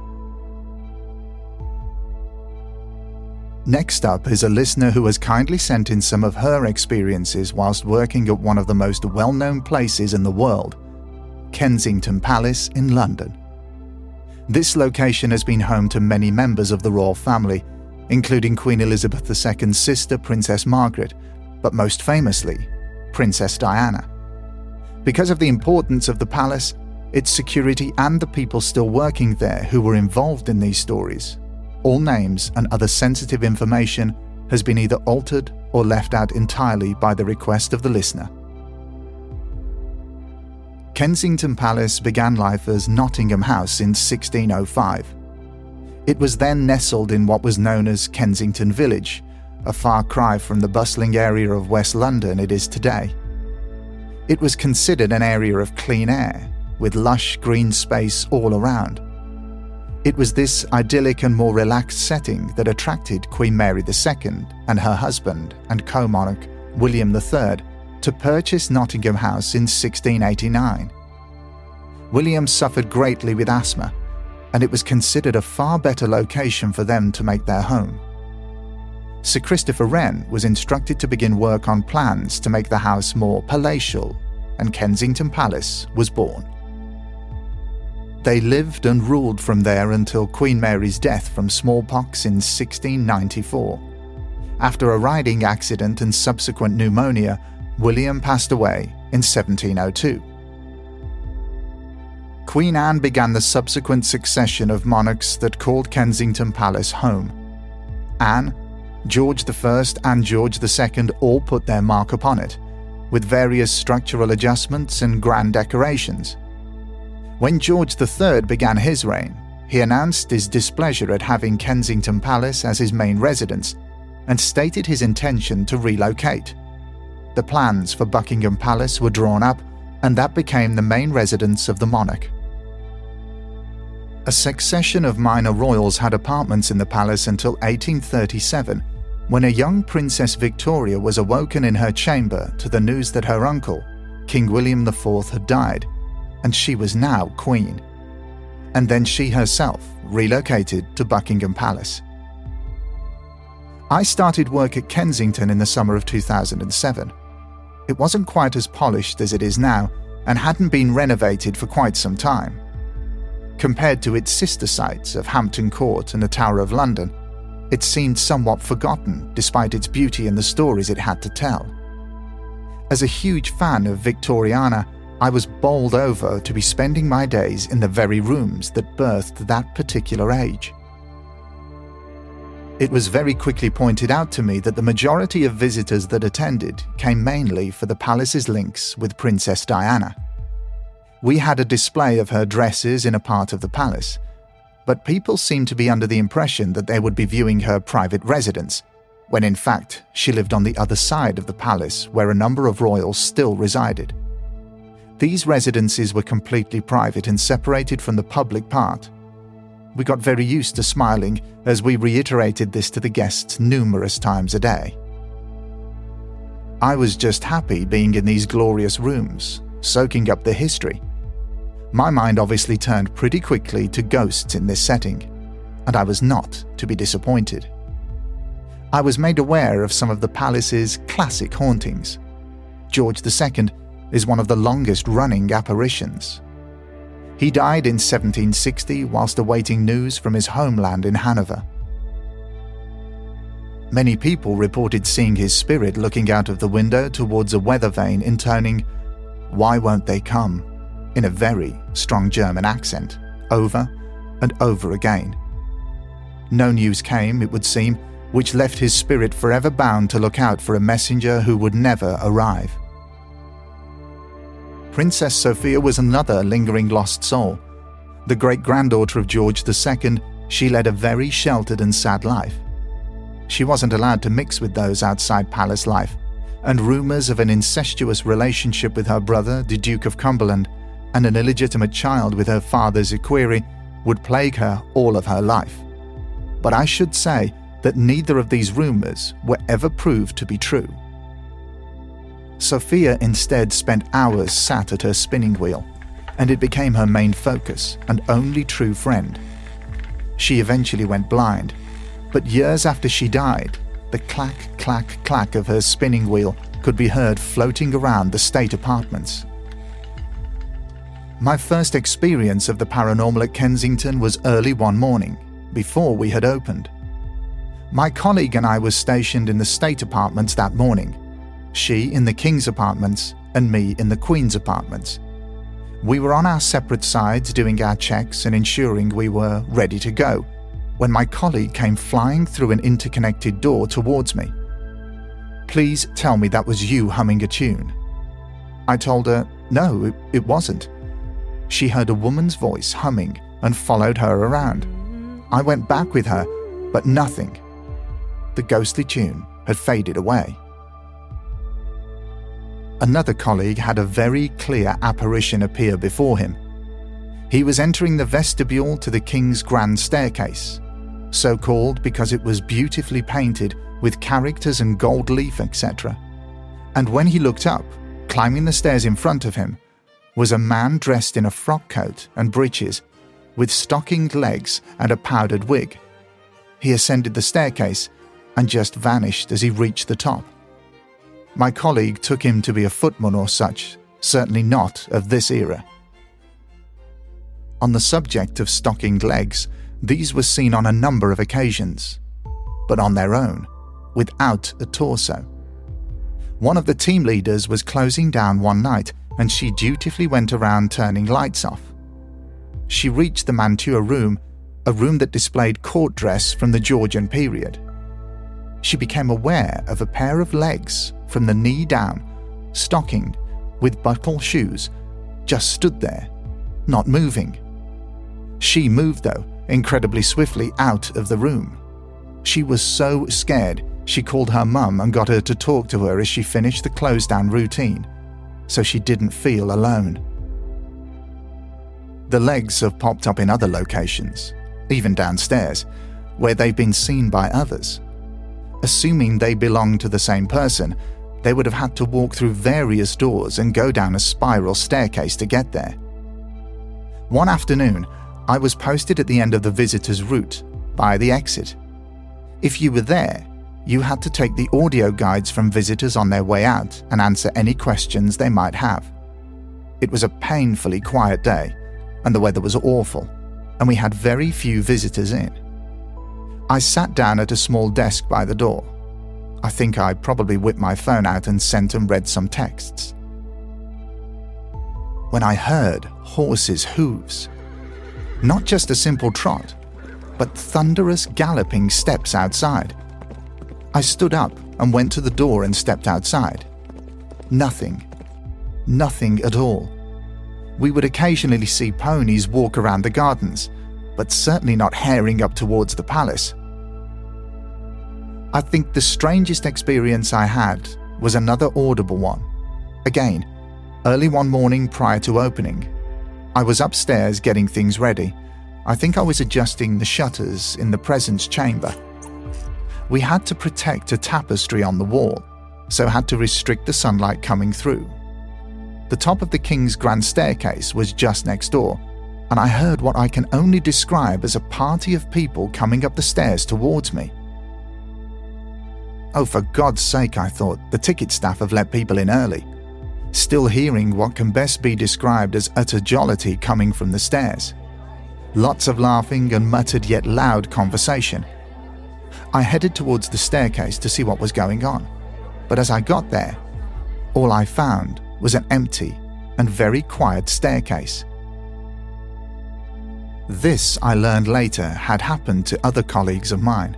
Next up is a listener who has kindly sent in some of her experiences whilst working at one of the most well-known places in the world, Kensington Palace in London. This location has been home to many members of the royal family, including Queen Elizabeth II's sister, Princess Margaret, but most famously, Princess Diana. Because of the importance of the palace, its security and the people still working there who were involved in these stories, all names and other sensitive information has been either altered or left out entirely by the request of the listener. Kensington Palace began life as Nottingham House in 1605. It was then nestled in what was known as Kensington Village, a far cry from the bustling area of West London it is today. It was considered an area of clean air, with lush green space all around. It was this idyllic and more relaxed setting that attracted Queen Mary II and her husband and co-monarch William III to purchase Nottingham House in 1689. William suffered greatly with asthma, and it was considered a far better location for them to make their home. Sir Christopher Wren was instructed to begin work on plans to make the house more palatial, and Kensington Palace was born. They lived and ruled from there until Queen Mary's death from smallpox in 1694. After a riding accident and subsequent pneumonia, William passed away in 1702. Queen Anne began the subsequent succession of monarchs that called Kensington Palace home. Anne, George I and George II all put their mark upon it, with various structural adjustments and grand decorations. When George III began his reign, he announced his displeasure at having Kensington Palace as his main residence and stated his intention to relocate. The plans for Buckingham Palace were drawn up, and that became the main residence of the monarch. A succession of minor royals had apartments in the palace until 1837, when a young Princess Victoria was awoken in her chamber to the news that her uncle, King William IV, had died, and she was now queen. And then she herself relocated to Buckingham Palace. I started work at Kensington in the summer of 2007. It wasn't quite as polished as it is now and hadn't been renovated for quite some time. Compared to its sister sites of Hampton Court and the Tower of London, it seemed somewhat forgotten despite its beauty and the stories it had to tell. As a huge fan of Victoriana, I was bowled over to be spending my days in the very rooms that birthed that particular age. It was very quickly pointed out to me that the majority of visitors that attended came mainly for the palace's links with Princess Diana. We had a display of her dresses in a part of the palace, but people seemed to be under the impression that they would be viewing her private residence, when in fact she lived on the other side of the palace where a number of royals still resided. These residences were completely private and separated from the public part. We got very used to smiling as we reiterated this to the guests numerous times a day. I was just happy being in these glorious rooms, soaking up the history. My mind obviously turned pretty quickly to ghosts in this setting, and I was not to be disappointed. I was made aware of some of the palace's classic hauntings. George II is one of the longest-running apparitions. He died in 1760 whilst awaiting news from his homeland in Hanover. Many people reported seeing his spirit looking out of the window towards a weather vane intoning, "Why won't they come?" in a very strong German accent, over and over again. No news came, it would seem, which left his spirit forever bound to look out for a messenger who would never arrive. Princess Sophia was another lingering lost soul. The great-granddaughter of George II, she led a very sheltered and sad life. She wasn't allowed to mix with those outside palace life, and rumours of an incestuous relationship with her brother, the Duke of Cumberland, and an illegitimate child with her father's equerry would plague her all of her life. But I should say that neither of these rumours were ever proved to be true. Sophia instead spent hours sat at her spinning wheel, and it became her main focus and only true friend. She eventually went blind, but years after she died, the clack, clack, clack of her spinning wheel could be heard floating around the state apartments. My first experience of the paranormal at Kensington was early one morning, before we had opened. My colleague and I were stationed in the state apartments that morning, she in the King's apartments and me in the Queen's apartments. We were on our separate sides doing our checks and ensuring we were ready to go, when my colleague came flying through an interconnected door towards me. "Please tell me that was you humming a tune." I told her, no, it wasn't. She heard a woman's voice humming and followed her around. I went back with her, but nothing. The ghostly tune had faded away. Another colleague had a very clear apparition appear before him. He was entering the vestibule to the King's Grand Staircase, so called because it was beautifully painted with characters and gold leaf, etc. And when he looked up, climbing the stairs in front of him, was a man dressed in a frock coat and breeches, with stockinged legs and a powdered wig. He ascended the staircase and just vanished as he reached the top. My colleague took him to be a footman or such, certainly not of this era. On the subject of stockinged legs, these were seen on a number of occasions, but on their own, without a torso. One of the team leaders was closing down one night and she dutifully went around turning lights off. She reached the mantua room, a room that displayed court dress from the Georgian period. She became aware of a pair of legs from the knee down, stockinged, with buckle shoes, just stood there, not moving. She moved, though, incredibly swiftly out of the room. She was so scared, she called her mum and got her to talk to her as she finished the close-down routine, so she didn't feel alone. The legs have popped up in other locations, even downstairs, where they've been seen by others. Assuming they belong to the same person, they would have had to walk through various doors and go down a spiral staircase to get there. One afternoon, I was posted at the end of the visitor's route, by the exit. If you were there, you had to take the audio guides from visitors on their way out and answer any questions they might have. It was a painfully quiet day, and the weather was awful, and we had very few visitors in. I sat down at a small desk by the door. I think I probably whipped my phone out and sent and read some texts. When I heard horses' hooves, not just a simple trot, but thunderous galloping steps outside. I stood up and went to the door and stepped outside. Nothing. Nothing at all. We would occasionally see ponies walk around the gardens, but certainly not herring up towards the palace. I think the strangest experience I had was another audible one. Again, early one morning prior to opening. I was upstairs getting things ready. I think I was adjusting the shutters in the presence chamber. We had to protect a tapestry on the wall, so had to restrict the sunlight coming through. The top of the King's Grand Staircase was just next door, and I heard what I can only describe as a party of people coming up the stairs towards me. Oh, for God's sake, I thought, the ticket staff have let people in early. Still hearing what can best be described as utter jollity coming from the stairs. Lots of laughing and muttered yet loud conversation. I headed towards the staircase to see what was going on, but as I got there, all I found was an empty and very quiet staircase. This, I learned later, had happened to other colleagues of mine.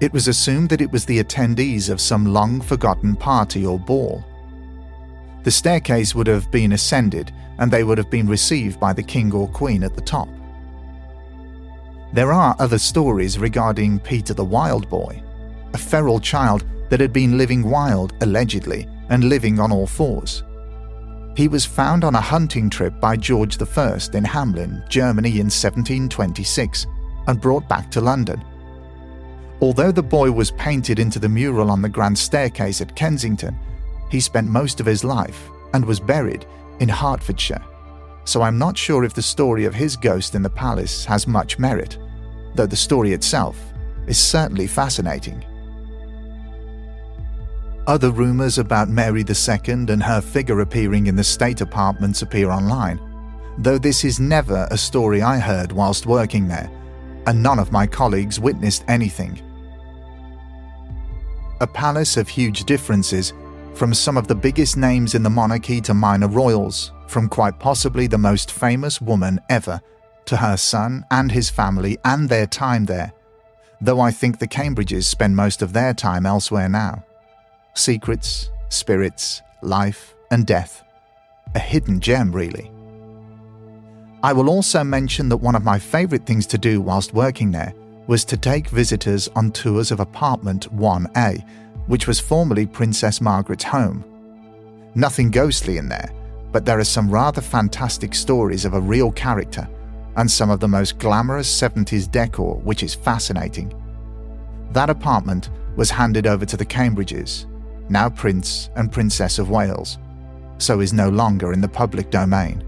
It was assumed that it was the attendees of some long-forgotten party or ball. The staircase would have been ascended, and they would have been received by the king or queen at the top. There are other stories regarding Peter the Wild Boy, a feral child that had been living wild, allegedly, and living on all fours. He was found on a hunting trip by George I in Hamelin, Germany in 1726, and brought back to London. Although the boy was painted into the mural on the Grand Staircase at Kensington, he spent most of his life and was buried in Hertfordshire, so I'm not sure if the story of his ghost in the palace has much merit, though the story itself is certainly fascinating. Other rumours about Mary II and her figure appearing in the state apartments appear online, though this is never a story I heard whilst working there, and none of my colleagues witnessed anything. A palace of huge differences From some of the biggest names in the monarchy to minor royals, from quite possibly the most famous woman ever, to her son and his family and their time there, though I think the Cambridges spend most of their time elsewhere now. Secrets, spirits, life and death. A hidden gem, really. I will also mention that one of my favourite things to do whilst working there was to take visitors on tours of apartment 1A, which was formerly Princess Margaret's home. Nothing ghostly in there, but there are some rather fantastic stories of a real character and some of the most glamorous 70s decor, which is fascinating. That apartment was handed over to the Cambridges, now Prince and Princess of Wales, so is no longer in the public domain.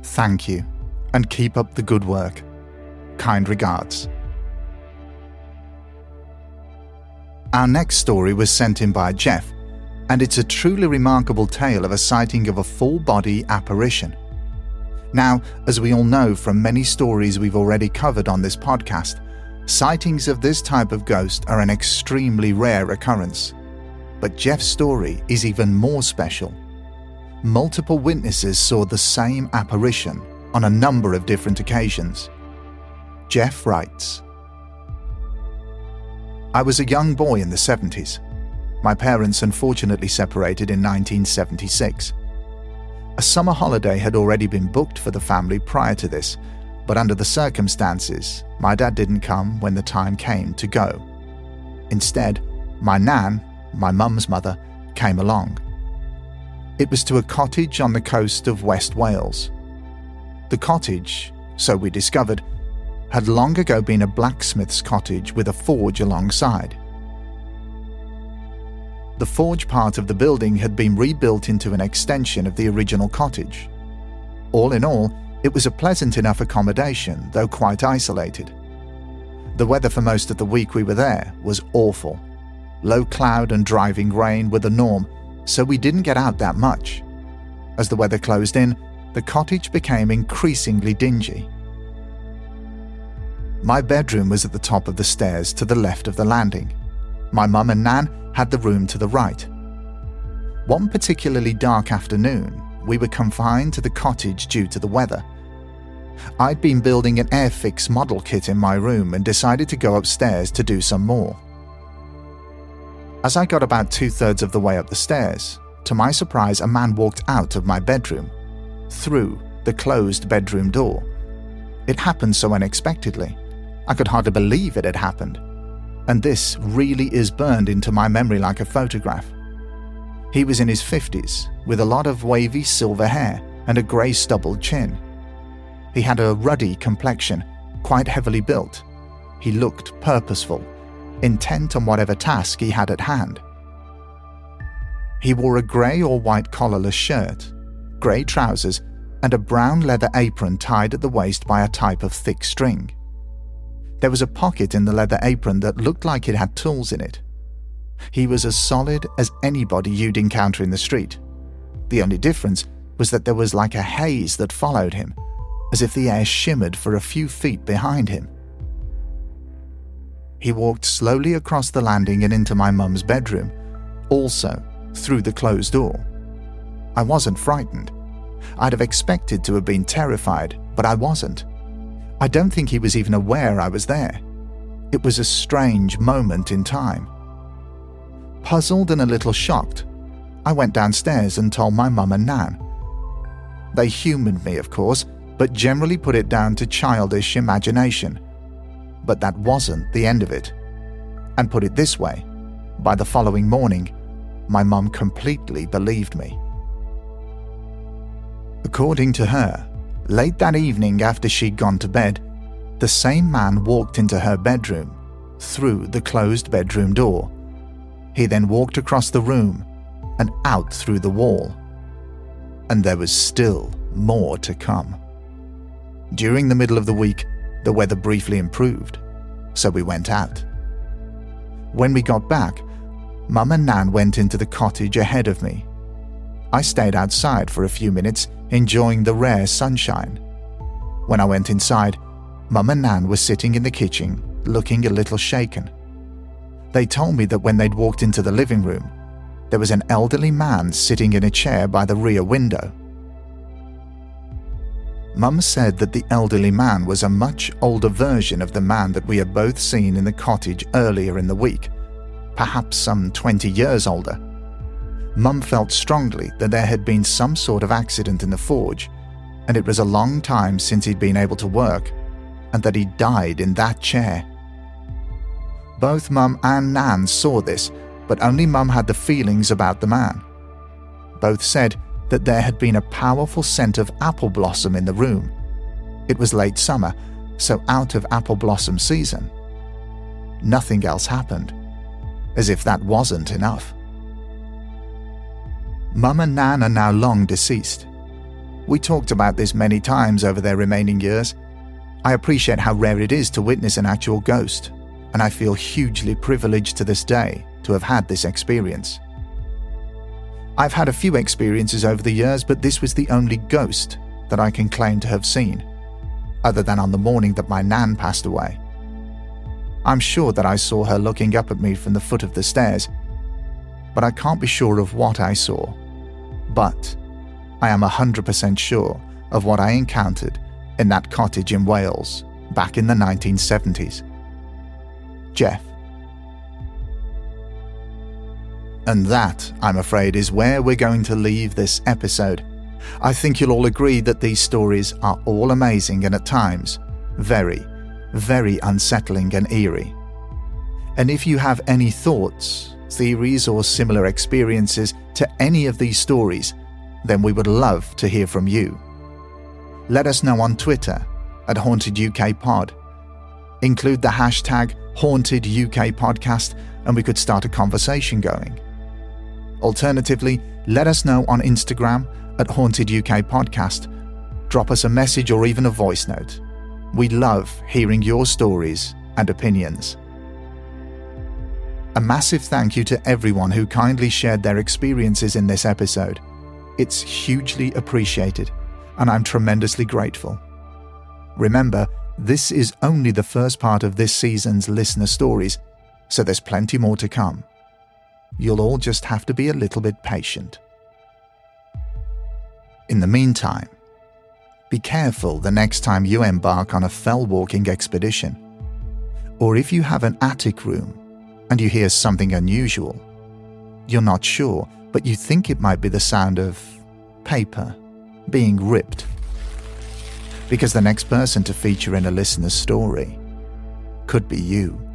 Thank you, and keep up the good work. Kind regards. Our next story was sent in by Geoff, and it's a truly remarkable tale of a sighting of a full-body apparition. Now, as we all know from many stories we've already covered on this podcast, sightings of this type of ghost are an extremely rare occurrence. But Geoff's story is even more special. Multiple witnesses saw the same apparition on a number of different occasions. Geoff writes, I was a young boy in the 70s. My parents unfortunately separated in 1976. A summer holiday had already been booked for the family prior to this, but under the circumstances, my dad didn't come when the time came to go. Instead, my nan, my mum's mother, came along. It was to a cottage on the coast of West Wales. The cottage, so we discovered, had long ago been a blacksmith's cottage with a forge alongside. The forge part of the building had been rebuilt into an extension of the original cottage. All in all, it was a pleasant enough accommodation, though quite isolated. The weather for most of the week we were there was awful. Low cloud and driving rain were the norm, so we didn't get out that much. As the weather closed in, the cottage became increasingly dingy. My bedroom was at the top of the stairs to the left of the landing. My mum and nan had the room to the right. One particularly dark afternoon, we were confined to the cottage due to the weather. I'd been building an Airfix model kit in my room and decided to go upstairs to do some more. As I got about 2/3 of the way up the stairs, to my surprise a man walked out of my bedroom, through the closed bedroom door. It happened so unexpectedly. I could hardly believe it had happened. And this really is burned into my memory like a photograph. He was in his 50s, with a lot of wavy silver hair and a grey stubbled chin. He had a ruddy complexion, quite heavily built. He looked purposeful, intent on whatever task he had at hand. He wore a grey or white collarless shirt, grey trousers, and a brown leather apron tied at the waist by a type of thick string. There was a pocket in the leather apron that looked like it had tools in it. He was as solid as anybody you'd encounter in the street. The only difference was that there was like a haze that followed him, as if the air shimmered for a few feet behind him. He walked slowly across the landing and into my mum's bedroom, also through the closed door. I wasn't frightened. I'd have expected to have been terrified, but I wasn't. I don't think he was even aware I was there. It was a strange moment in time. Puzzled and a little shocked, I went downstairs and told my mum and nan. They humoured me, of course, but generally put it down to childish imagination. But that wasn't the end of it. And put it this way, by the following morning, my mum completely believed me. According to her, late that evening after she'd gone to bed, the same man walked into her bedroom, through the closed bedroom door. He then walked across the room and out through the wall. And there was still more to come. During the middle of the week, the weather briefly improved, so we went out. When we got back, Mum and Nan went into the cottage ahead of me. I stayed outside for a few minutes, enjoying the rare sunshine. When I went inside, Mum and Nan were sitting in the kitchen, looking a little shaken. They told me that when they'd walked into the living room, there was an elderly man sitting in a chair by the rear window. Mum said that the elderly man was a much older version of the man that we had both seen in the cottage earlier in the week, perhaps some 20 years older. Mum felt strongly that there had been some sort of accident in the forge, and it was a long time since he'd been able to work, and that he died in that chair. Both Mum and Nan saw this, but only Mum had the feelings about the man. Both said that there had been a powerful scent of apple blossom in the room. It was late summer, so out of apple blossom season. Nothing else happened, as if that wasn't enough. Mum and Nan are now long deceased. We talked about this many times over their remaining years. I appreciate how rare it is to witness an actual ghost, and I feel hugely privileged to this day to have had this experience. I've had a few experiences over the years, but this was the only ghost that I can claim to have seen, other than on the morning that my Nan passed away. I'm sure that I saw her looking up at me from the foot of the stairs, but I can't be sure of what I saw. But I am 100% sure of what I encountered in that cottage in Wales back in the 1970s. Geoff. And that, I'm afraid, is where we're going to leave this episode. I think you'll all agree that these stories are all amazing and at times very, very unsettling and eerie. And if you have any thoughts, theories, or similar experiences to any of these stories, then we would love to hear from you. Let us know on Twitter at HauntedUKPod. Include the hashtag HauntedUKPodcast and we could start a conversation going. Alternatively, let us know on Instagram at HauntedUKPodcast. Drop us a message or even a voice note. We love hearing your stories and opinions. A massive thank you to everyone who kindly shared their experiences in this episode. It's hugely appreciated, and I'm tremendously grateful. Remember, this is only the first part of this season's listener stories, so there's plenty more to come. You'll all just have to be a little bit patient. In the meantime, be careful the next time you embark on a fell walking expedition. Or if you have an attic room and you hear something unusual, you're not sure, but you think it might be the sound of paper being ripped. Because the next person to feature in a listener's story could be you.